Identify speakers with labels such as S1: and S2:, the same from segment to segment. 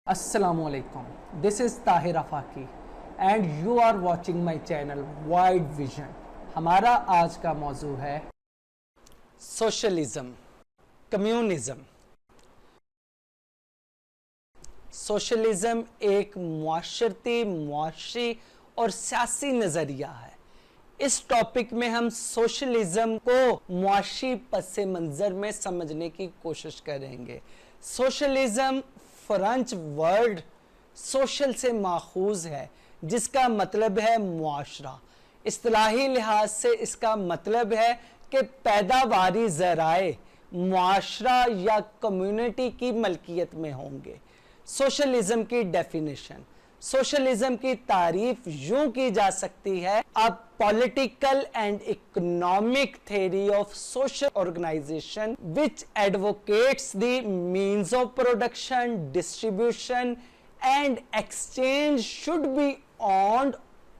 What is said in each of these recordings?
S1: Assalamualaikum. This is Tahir Afaki and you are watching my channel Wide Vision. हमारा आज का मौजू है सोशलिज्म, कम्युनिज्म। सोशलिज्म एक मुआशरी और सियासी नज़रिया है। इस टॉपिक में हम सोशलिज्म को मुआशरी पस मंज़र में समझने की कोशिश करेंगे। सोशलिज्म फ्रेंच वर्ड सोशल से माखूज है, जिसका मतलब है मुआशरा। इस्तिलाही लिहाज से इसका मतलब है कि पैदावारी ज़राए मुआशरा या कम्युनिटी की मलकियत में होंगे। सोशलिज्म की डेफिनेशन, सोशलिज्म की तारीफ यूं की जा सकती है, a political and economic theory of social organisation which advocates the means of production, distribution and exchange should be owned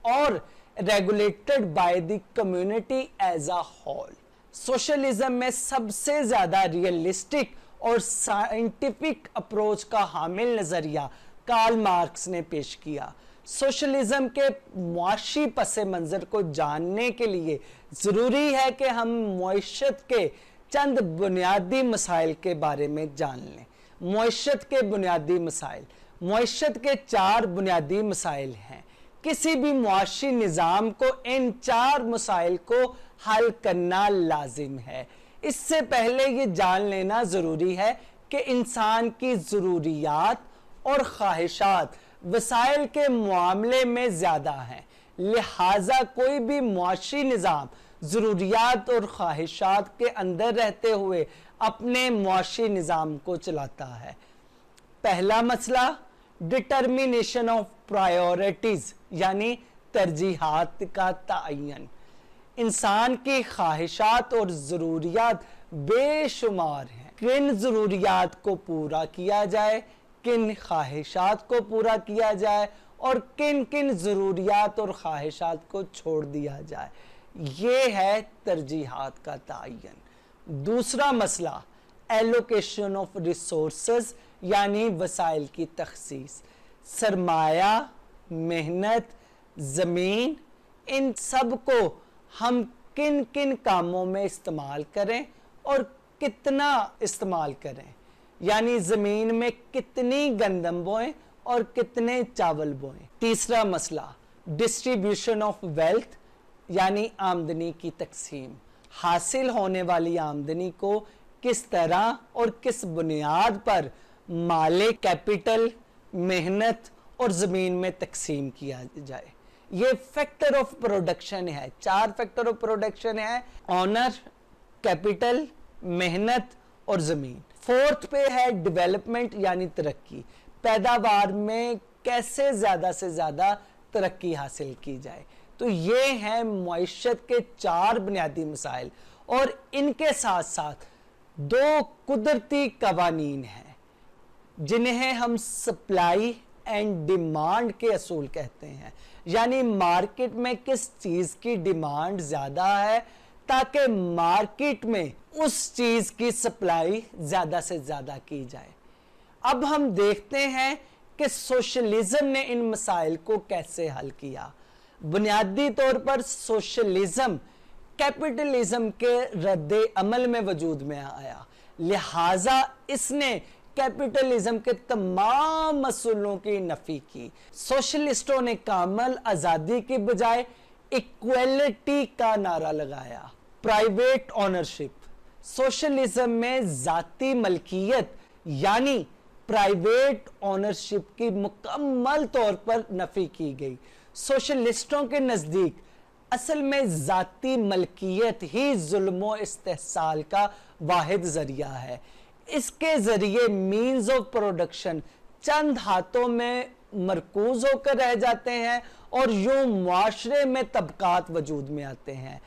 S1: और regulated by the community as a whole. Socialism में सबसे ज्यादा रियलिस्टिक और साइंटिफिक अप्रोच का हामिल नजरिया Karl Marx ने पेश किया। सोशलिज्म के मुआशी पस मंज़र को जानने के लिए ज़रूरी है कि हम मईशत के चंद बुनियादी मसाइल के बारे में जान लें। मईशत के बुनियादी मसाइल, मईशत के 4 बुनियादी मसाइल हैं। किसी भी मुआशी निज़ाम को इन 4 मसाइल को हल करना लाजिम है। इससे पहले ये जान लेना ज़रूरी है कि इंसान की ज़रूरियात और ख्वाहिशात वसाइल के मामले में ज़्यादा हैं, लिहाजा कोई भी मुआशी निज़ाम ज़रूरियात और ख्वाहिशात के अंदर रहते हुए अपने मुआशी निज़ाम को चलाता है। पहला मसला डिटर्मिनेशन ऑफ प्रायोरिटीज़ यानी तरजीहात का तयन। इंसान की ख्वाहिशात और ज़रूरियात बेशुमार हैं। किन ज़रूरियात को पूरा किया जाए, किन ख्वाहिशात को पूरा किया जाए और किन किन ज़रूरियात और ख्वाहिशात को छोड़ दिया जाए, ये है तरजीहात का तयन। दूसरा मसला एलोकेशन ऑफ रिसोर्सेज यानी वसाइल की तखसीस। सरमाया, मेहनत, ज़मीन, इन सब को हम किन किन कामों में इस्तेमाल करें और कितना इस्तेमाल करें, यानी ज़मीन में कितनी गंदम बोएं और कितने चावल बोएं। तीसरा मसला डिस्ट्रीब्यूशन ऑफ वेल्थ यानी आमदनी की तकसीम। हासिल होने वाली आमदनी को किस तरह और किस बुनियाद पर माले कैपिटल, मेहनत और ज़मीन में तकसीम किया जाए। ये फैक्टर ऑफ प्रोडक्शन है। 4 फैक्टर ऑफ प्रोडक्शन है, ऑनर, कैपिटल, मेहनत और ज़मीन। फोर्थ पे है डेवलपमेंट यानी तरक्की। पैदावार में कैसे ज़्यादा से ज़्यादा तरक्की हासिल की जाए। तो ये हैं मईशत के 4 बुनियादी मसाइल और इनके साथ साथ 2 कुदरती कवानीन हैं जिन्हें हम सप्लाई एंड डिमांड के असूल कहते हैं, यानी मार्केट में किस चीज़ की डिमांड ज़्यादा है ताकि मार्केट में उस चीज़ की सप्लाई ज़्यादा से ज़्यादा की जाए। अब हम देखते हैं कि सोशलिज्म ने इन मसाइल को कैसे हल किया। बुनियादी तौर पर सोशलिज्म कैपिटलिज्म के रद्दे अमल में वजूद में आया, लिहाजा इसने कैपिटलिज्म के तमाम असूलों की नफी की। सोशलिस्टों ने कामल आज़ादी के बजाय इक्वलिटी का नारा लगाया। प्राइवेट ओनरशिप, सोशलिज्म में ज़ाती मलकियत यानी प्राइवेट ओनरशिप की मुकम्मल तौर पर नफी की गई। सोशलिस्टों के नज़दीक असल में ज़ाती मलकियत ही जुल्म इस्तेहसाल का वाहिद ज़रिया है। इसके ज़रिए मीन्स ऑफ प्रोडक्शन चंद हाथों में मरकूज होकर रह जाते हैं और यूं मुआशरे में तबकात वजूद में आते हैं।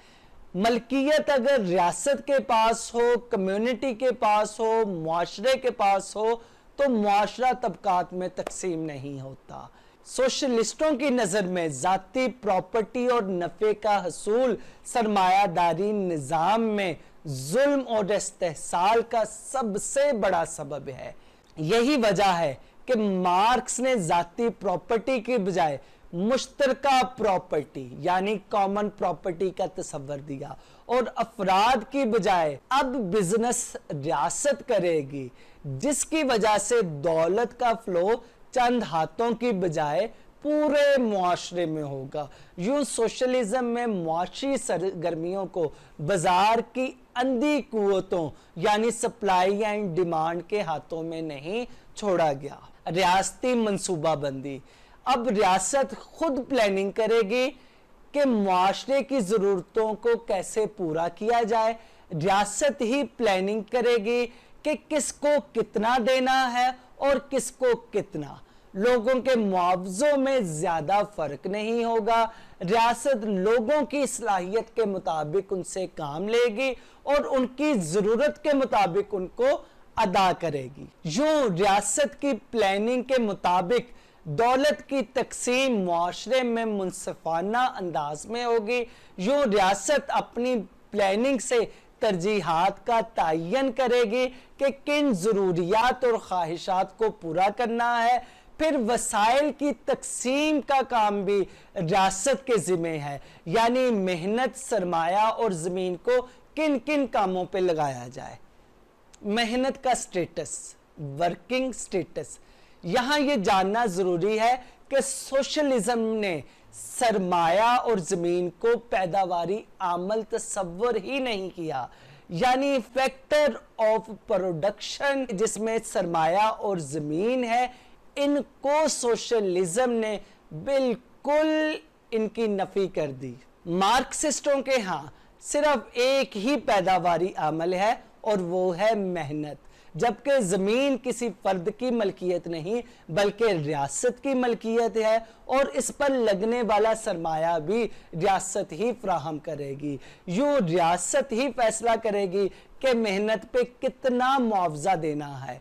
S1: मलकियत अगर रियासत के पास हो, कम्युनिटी के पास हो, मुआशरे के पास हो, तो मुआशरा तबकात में तकसीम नहीं होता। सोशलिस्टों की नज़र में ज़ाती प्रॉपर्टी और नफ़े का हसूल सरमायादारी निज़ाम में जुल्म और इस्तेहसाल का सबसे बड़ा सबब है। यही वजह है कि मार्क्स ने जाती प्रॉपर्टी की बजाय मुश्तरका प्रॉपर्टी यानी कॉमन प्रॉपर्टी का तस्वर दिया और अफराद की बजाय अब बिजनेस रियासत करेगी, जिसकी वजह से दौलत का फ्लो चंद हाथों की बजाय पूरे मुआशरे में होगा। यूं सोशलिज्म में मुआशी सरगर्मियों को बाजार की अंधी कुव्वतों यानी सप्लाई एंड डिमांड के हाथों में नहीं छोड़ा गया। रियासती मंसूबाबंदी, अब रियासत खुद प्लानिंग करेगी कि मुआशरे की जरूरतों को कैसे पूरा किया जाए। रियासत ही प्लानिंग करेगी कि किसको कितना देना है और किसको कितना। लोगों के मुआवजों में ज्यादा फर्क नहीं होगा। रियासत लोगों की सलाहियत के मुताबिक उनसे काम लेगी और उनकी जरूरत के मुताबिक उनको अदा करेगी। यूं रियासत की प्लानिंग के मुताबिक दौलत की तकसीम मुआशरे में मुनसिफाना अंदाज में होगी। यूं रियासत अपनी प्लानिंग से तरजीहात का तयन करेगी कि किन जरूरियात और ख्वाहिशात को पूरा करना है। फिर वसाइल की तकसीम का काम भी रियासत के जिम्मे है, यानी मेहनत, सरमाया और जमीन को किन किन कामों पे लगाया जाए। मेहनत का स्टेटस, वर्किंग स्टेटस, यहां यह जानना जरूरी है कि सोशलिज्म ने सरमाया और जमीन को पैदावारी आमल तस्वर ही नहीं किया, यानी फैक्टर ऑफ प्रोडक्शन जिसमें सरमाया और जमीन है, इनको सोशलिज्म ने बिल्कुल इनकी नफी कर दी। मार्क्सिस्टों के यहां सिर्फ एक ही पैदावारी आमल है और वो है मेहनत, जबकि जमीन किसी फर्द की मलकियत नहीं बल्कि रियासत की मलकियत है और इस पर लगने वाला सरमाया भी रियासत ही फ्राहम करेगी। यूं रियासत ही फैसला करेगी कि मेहनत पे कितना मुआवजा देना है।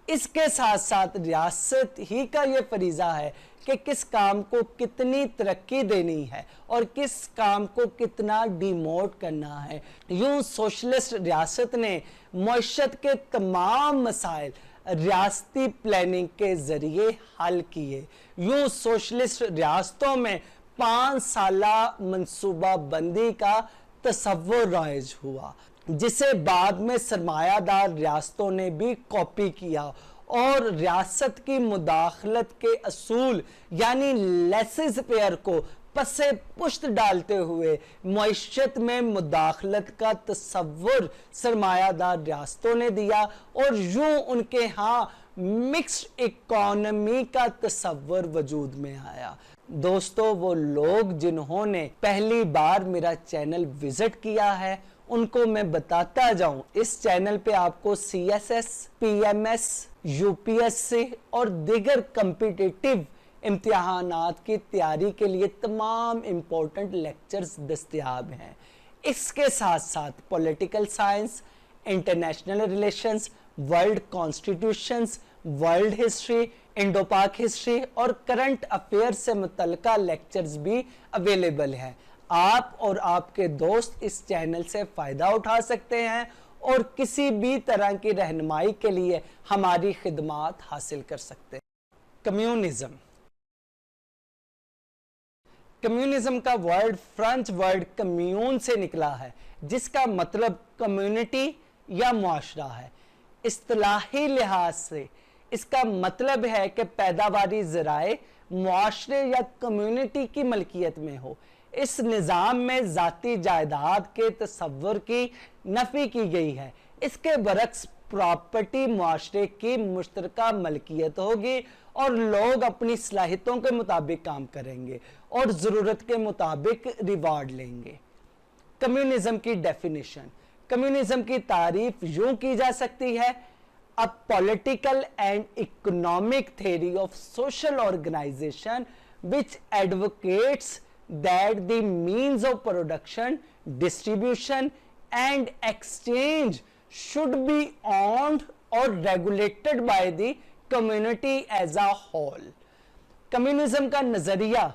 S1: इसके साथ साथ रियासत ही का यह फरीजा है कि किस काम को कितनी तरक्की देनी है और किस काम को कितना डिमोट करना है। यूं सोशलिस्ट रियासत ने मईशत के तमाम मसाइल रियासती प्लानिंग के जरिए हल किए। यूं सोशलिस्ट रियासतों में 5 साला मंसूबा बंदी का तस्वुर राइज हुआ, जिसे बाद में सरमायादार रियासतों ने भी कॉपी किया और रियासत की मुदाखलत के असूल यानी लेसेस फेयर को पसे पुश्त डालते हुए मईशत में मुदाखलत का तस्वुर सरमायादार रियासतों ने दिया और यूं उनके यहाँ मिक्स्ड इकोनॉमी का तस्वुर वजूद में आया। दोस्तों, वो लोग जिन्होंने पहली बार मेरा चैनल विजिट किया है उनको मैं बताता जाऊं, इस चैनल पे आपको CSS, PMS, UPSC और दीगर कॉम्पिटिटिव इम्तिहानात की तैयारी के लिए तमाम इम्पोर्टेंट लेक्चर्स दस्तयाब हैं। इसके साथ साथ political science, international relations, world constitutions, world history, Indo पाक हिस्ट्री और करंट अफेयर से मुतल्लिका लेक्चर्स भी अवेलेबल हैं। आप और आपके दोस्त इस चैनल से फ़ायदा उठा सकते हैं और किसी भी तरह की रहनुमाई के लिए हमारी खिदमात हासिल कर सकते हैं। कम्युनिज्म, कम्युनिज्म का वर्ड फ्रेंच वर्ड कम्यून से निकला है, जिसका मतलब कम्युनिटी या मुआशरा है। इस्तिलाही लिहाज से इसका मतलब है कि पैदावारी ज़राए मुआशरे या कम्युनिटी की मलकियत में हो। इस निज़ाम में ज़ाती जायदाद के तस्वुर की नफ़ी की गई है। इसके बरक्स प्रॉपर्टी मुआशरे की मुश्तरका मलकियत होगी और लोग अपनी सलाहियतों के मुताबिक काम करेंगे और ज़रूरत के मुताबिक रिवार्ड लेंगे। कम्युनिज्म की डेफिनेशन, कम्युनिज्म की तारीफ यूं की जा सकती है: a political and economic theory of social organisation which advocates that the means of production, distribution and exchange should be owned or regulated by the community as a whole। Communism का नजरिया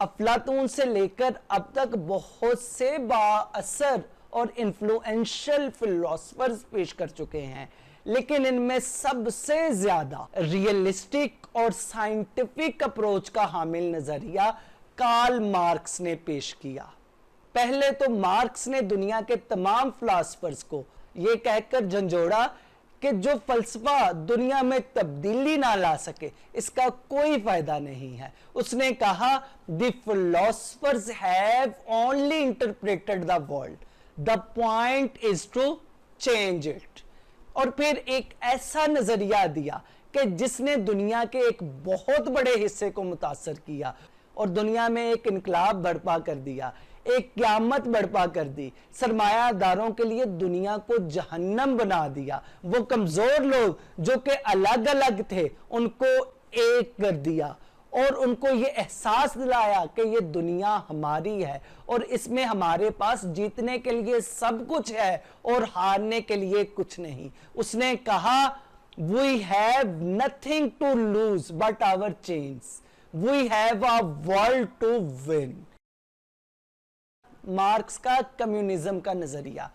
S1: अफलातून से लेकर अब तक बहुत से बाअसर और इन्फ्लुएंशियल फिलोसफर्स पेश कर चुके हैं। लेकिन इनमें सबसे ज्यादा रियलिस्टिक और साइंटिफिक अप्रोच का हामिल नजरिया कार्ल मार्क्स ने पेश किया। पहले तो मार्क्स ने दुनिया के तमाम फिलोसफर्स को यह कहकर झंझोड़ा कि जो फलसफा दुनिया में तब्दीली ना ला सके इसका कोई फायदा नहीं है। उसने कहा the philosophers have only interpreted the world, the point is to change it. और फिर एक ऐसा नजरिया दिया कि जिसने दुनिया के एक बहुत बड़े हिस्से को मुतासर किया और दुनिया में एक इनकलाब बर्पा कर दिया, एक क़यामत बर्पा कर दी, सरमायादारों के लिए दुनिया को जहन्नम बना दिया। वो कमजोर लोग जो कि अलग अलग थे उनको एक कर दिया और उनको ये एहसास दिलाया कि ये दुनिया हमारी है और इसमें हमारे पास जीतने के लिए सब कुछ है और हारने के लिए कुछ नहीं। उसने कहा we have nothing to lose but our chains, we have a world to win. Marx का कम्युनिज्म का नजरिया।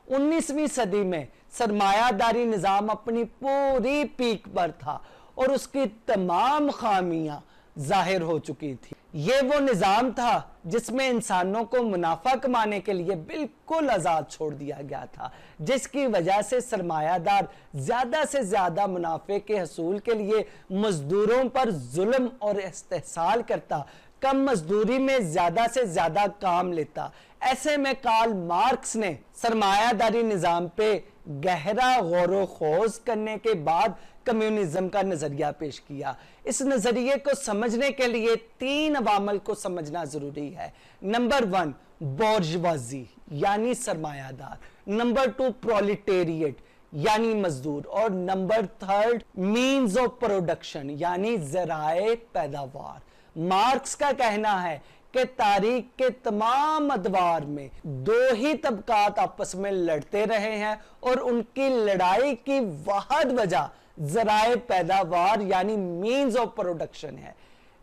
S1: 19वीं सदी में सरमायादारी निजाम अपनी पूरी पीक पर था और उसकी तमाम खामियां जाहिर हो चुकी थी। यह वो निजाम था जिसमें इंसानों को मुनाफा कमाने के लिए बिल्कुल आजाद छोड़ दिया गया था, जिसकी वजह से सरमायादार ज्यादा से ज्यादा मुनाफे के हसूल के लिए मजदूरों पर जुल्म और इस्तेहसाल करता, कम मजदूरी में ज्यादा से ज्यादा काम लेता। ऐसे में कार्ल मार्क्स ने सरमायादारी निजाम पे गहरा गौर खोज करने के बाद कम्युनिज्म का नजरिया पेश किया। इस नजरिए को समझने के लिए 3 अवामल को समझना जरूरी है। नंबर 1 बोर्जवाजी यानी सरमायादार, नंबर 2 प्रोलिटेरिएट यानी मजदूर और नंबर 3 मीन्स ऑफ प्रोडक्शन यानी जराए पैदावार। मार्क्स का कहना है कि तारीख के तमाम अदवार में 2 ही तबकात आपस में लड़ते रहे हैं और उनकी लड़ाई की वाहिद वजह जराए पैदावार यानी मीन्स ऑफ प्रोडक्शन है।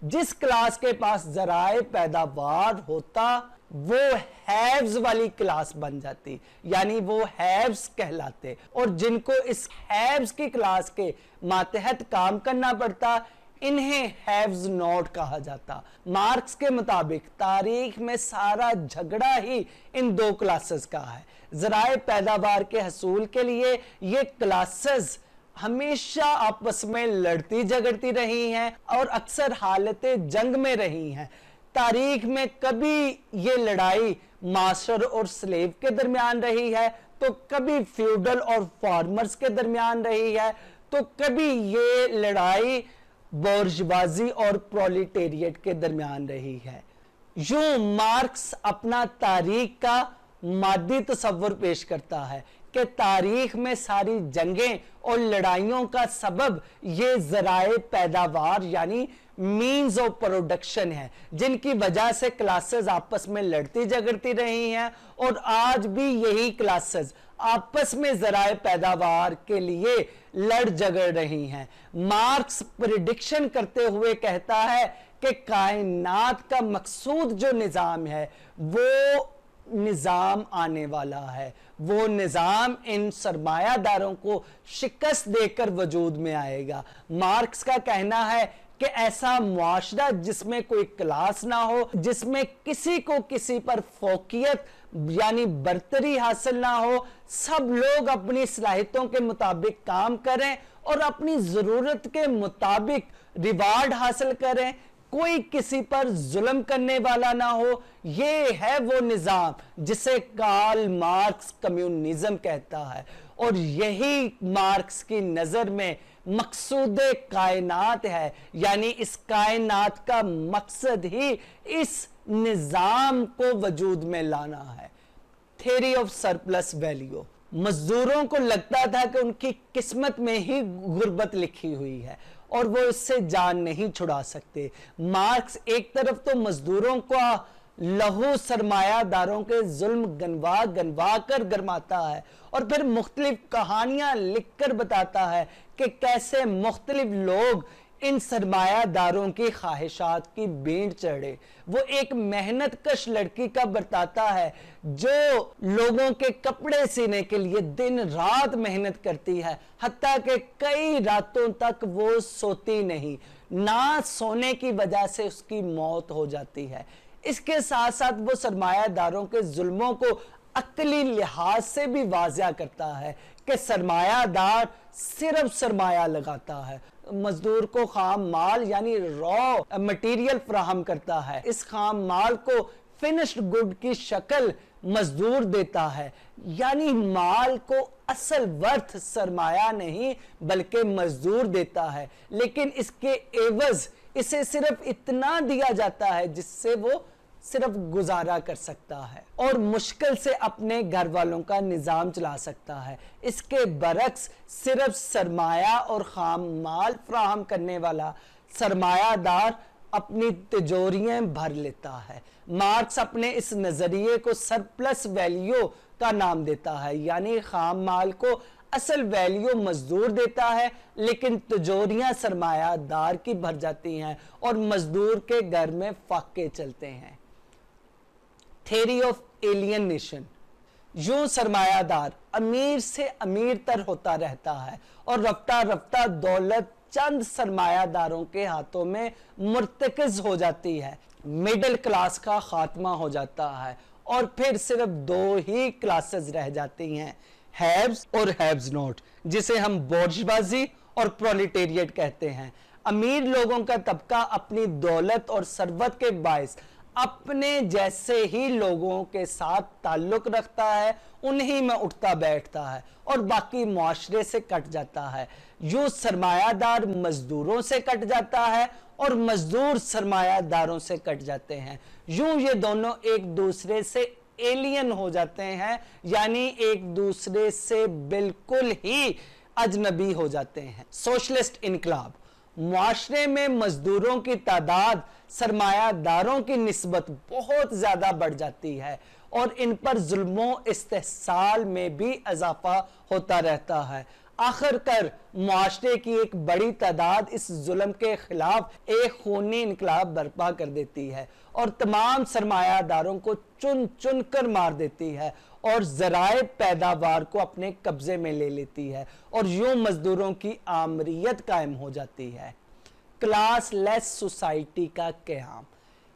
S1: जिस क्लास के पास जराए पैदावार होता वो हैव्स वाली क्लास बन जाती, यानी वो हैव्स कहलाते, और जिनको इस हैव्स की क्लास के मातहत काम करना पड़ता इन्हें हैव्स नॉट कहा जाता। मार्क्स के मुताबिक तारीख में सारा झगड़ा ही इन 2 क्लासेस का है। जराए पैदावार के हसूल के लिए ये क्लासेस हमेशा आपस में लड़ती झगड़ती रही हैं और अक्सर हालत जंग में रही हैं। तारीख में कभी ये लड़ाई मास्टर और स्लेव के दरमियान रही है, तो कभी फ्यूडल और फार्मर्स के दरमियान रही है, तो कभी ये लड़ाई बोर्जवाजी और प्रोलिटेरिएट के दरमियान रही है। यूं मार्क्स अपना तारीख का मादी तस्वुर पेश करता है कि तारीख में सारी जंगें और लड़ाइयों का सबब ये जराए पैदावार यानी मीन्स ऑफ प्रोडक्शन है, जिनकी वजह से क्लासेस आपस में लड़ती झगड़ती रही हैं और आज भी यही क्लासेस आपस में जराए पैदावार के लिए लड़ झगड़ रही हैं। मार्क्स प्रिडिक्शन करते हुए कहता है कि कायनात का मकसूद जो निजाम है वो निजाम आने वाला है, वो निजाम इन सरमायादारों को शिकस्त देकर वजूद में आएगा। मार्क्स का कहना है कि ऐसा मुआशरा जिसमें कोई क्लास ना हो, जिसमें किसी को किसी पर फोकियत यानी बर्तरी हासिल ना हो, सब लोग अपनी सलाहियतों के मुताबिक काम करें और अपनी जरूरत के मुताबिक रिवार्ड हासिल करें, कोई किसी पर जुल्म करने वाला ना हो। ये है वो निजाम जिसे कार्ल मार्क्स कम्युनिज्म कहता है और यही मार्क्स की नजर में मकसूद कायनात है, यानी इस कायनात का मकसद ही इस निजाम को वजूद में लाना है। Theory of surplus value. मजदूरों को लगता था कि उनकी किस्मत में ही गुर्बत लिखी हुई है और वो इससे जान नहीं छुड़ा सकते। मार्क्स एक तरफ तो मजदूरों का लहू सरमायादारों के जुल्म गनवा गनवा कर गरमाता है और फिर मुख्तलिफ कहानियां लिखकर बताता है कि कैसे मुख्तलिफ लोग इन सरमायादारों की ख्वाहिशात की भेंट चढ़े। वो एक मेहनत कश लड़की का बताता है जो लोगों के कपड़े सीने के लिए दिन रात मेहनत करती है, हत्ता कि कई रातों तक वो सोती नहीं, ना सोने की वजह से उसकी मौत हो जाती है। इसके साथ साथ वो सरमायादारों के जुल्मों को अक्ली लिहाज से भी वाज़िया करता है कि सरमायादार सिर्फ सरमाया लगाता है, मजदूर को खाम माल यानी रॉ मटेरियल फराहम करता है। इस खाम माल को फिनिश्ड गुड की शक्ल मजदूर देता है, यानी माल को असल वर्थ सरमाया नहीं बल्कि मजदूर देता है, लेकिन इसके एवज इसे सिर्फ इतना दिया जाता है जिससे वो सिर्फ गुजारा कर सकता है और मुश्किल से अपने घर वालों का निजाम चला सकता है। इसके बरक्स सिर्फ सरमाया और खाम माल फ्राहम करने वाला सरमायादार अपनी तिजोरियां भर लेता है। मार्क्स अपने इस नजरिए को सरप्लस वैल्यू का नाम देता है, यानी खाम माल को असल वैल्यू मजदूर देता है लेकिन तिजोरियां सरमायादार की भर जाती हैं और मजदूर के घर में फाके चलते हैं। Theory of alienation. यूं सरमायादार अमीर से अमीर तर होता रहता है और रफ्ता रफ्ता दौलत चंद सरमायादारों के हाथों में मुर्तकिज हो जाती है। मिडिल क्लास का खात्मा हो जाता है और फिर सिर्फ दो ही क्लासेस रह जाती हैं, हैव्स और हैव्स नॉट, जिसे हम बोर्जवाजी और प्रोलेटेरिएट कहते हैं। अमीर लोगों का तबका अपनी दौलत और सरवत के बायस अपने जैसे ही लोगों के साथ ताल्लुक रखता है, उन्हीं में उठता बैठता है और बाकी मुआशरे से कट जाता है। यूं सरमायादार मजदूरों से कट जाता है और मजदूर सरमायादारों से कट जाते हैं। यूं ये दोनों एक दूसरे से एलियन हो जाते हैं, यानी एक दूसरे से बिल्कुल ही अजनबी हो जाते हैं। सोशलिस्ट इनकलाब। मुआशरे में मजदूरों की तादाद सरमायादारों की निस्बत बहुत ज्यादा बढ़ जाती है और इन पर जुल्मों इस्तेहसाल में भी इजाफा होता रहता है। आखिरकार मुआशरे की एक बड़ी तादाद इस जुल्म के खिलाफ एक खूनी इनकलाब बर्पा कर देती है और तमाम सरमायादारों को चुन चुन कर मार देती है और ज़राए पैदावार को अपने कब्जे में ले लेती है और यूं मजदूरों की आमरीयत कायम हो जाती है। क्लास लेस सोसाइटी का क़याम।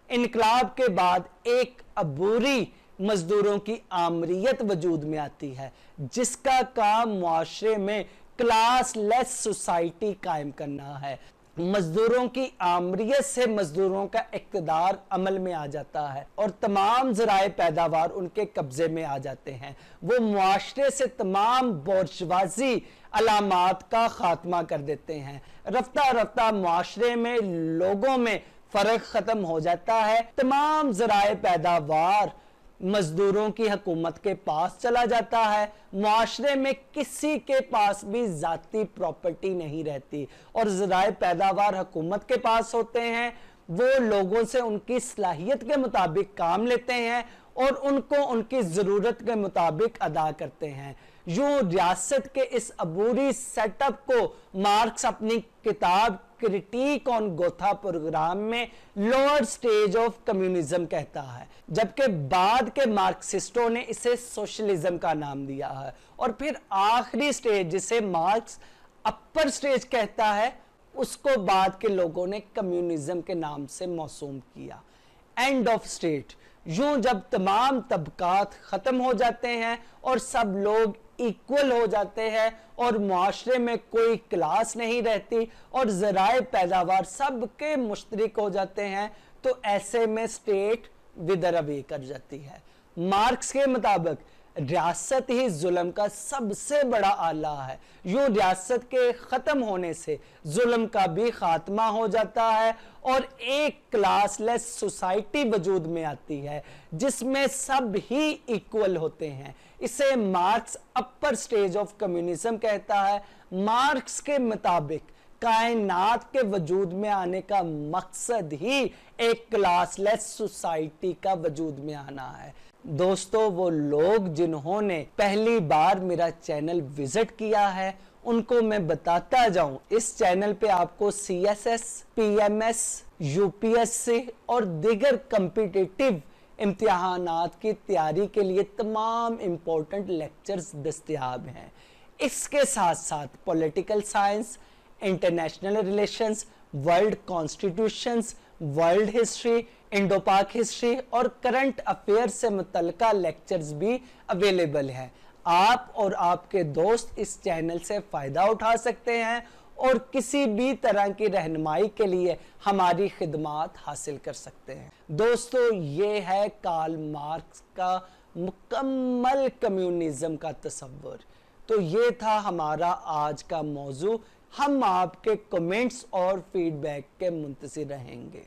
S1: इनकलाब के बाद एक अबूरी मजदूरों की आमरीयत वजूद में आती है जिसका काम मुआशरे में क्लास लेस सोसाइटी कायम करना है। मजदूरों की आमरीयत से मजदूरों का इक़्तिदार अमल में आ जाता है और तमाम ज़राए पैदावार उनके कब्जे में आ जाते हैं। वो मुआशरे से तमाम बोर्जवाजी अलामात का खात्मा कर देते हैं। रफ्ता रफ्ता मुआशरे में लोगों में फ़र्क ख़त्म हो जाता है। तमाम ज़राए पैदावार मजदूरों की हुकूमत के पास चला जाता है। मुआशरे में किसी के पास भी जाती प्रॉपर्टी नहीं रहती और ज़राए पैदावार हुकूमत के पास होते हैं। वो लोगों से उनकी सलाहियत के मुताबिक काम लेते हैं और उनको उनकी ज़रूरत के मुताबिक अदा करते हैं। यूं रियासत के इस अबूरी सेटअप को मार्क्स अपनी किताब क्रिटिक ऑन गोथा प्रोग्राम में लोअर स्टेज ऑफ कम्युनिज्म कहता है, जबकि बाद के मार्क्सिस्टों ने इसे सोशलिज्म का नाम दिया है और फिर आखिरी स्टेज जिसे मार्क्स अपर स्टेज कहता है उसको बाद के लोगों ने कम्युनिज्म के नाम से मौसूम किया। End of state. यूं जब तमाम तबकात खत्म हो जाते हैं और सब लोग इक्वल हो जाते हैं और मुआशरे में कोई क्लास नहीं रहती और ज़राए पैदावार सबके मुश्तरक हो जाते हैं, तो ऐसे में स्टेट विदर अवे कर जाती है। मार्क्स के मुताबिक रियासत ही जुल्म का सबसे बड़ा आला है। यूं रियासत के ख़त्म होने से जुल्म का भी खात्मा हो जाता है और एक क्लासलेस सोसाइटी वजूद में आती है जिसमें सब ही इक्वल होते हैं। इसे marks upper stage of communism कहता है। मार्क्स के मुताबिक कायनात के वजूद में आने का मकसद ही एक क्लासलेस सोसाइटी का वजूद में आना है। दोस्तों, वो लोग जिन्होंने पहली बार मेरा चैनल विजिट किया है उनको मैं बताता जाऊं। इस चैनल पे आपको CSS, PMS, UPSC और दीगर कॉम्पिटिटिव इम्तिहानात की तैयारी के लिए तमाम इम्पोर्टेंट लेक्चर्स दस्तयाब हैं। इसके साथ साथ political science, international relations, world constitutions, world history, Indo पाक हिस्ट्री और करंट अफेयर से मुतल्लिका लेक्चर्स भी अवेलेबल हैं। आप और आपके दोस्त इस चैनल से फ़ायदा उठा सकते हैं और किसी भी तरह की रहनुमाई के लिए हमारी खिदमात हासिल कर सकते हैं। दोस्तों, ये है कार्ल मार्क्स का मुकम्मल कम्युनिज्म का तस्वर। तो ये था हमारा आज का मौजू। हम आपके कमेंट्स और फीडबैक के मुंतज़िर रहेंगे।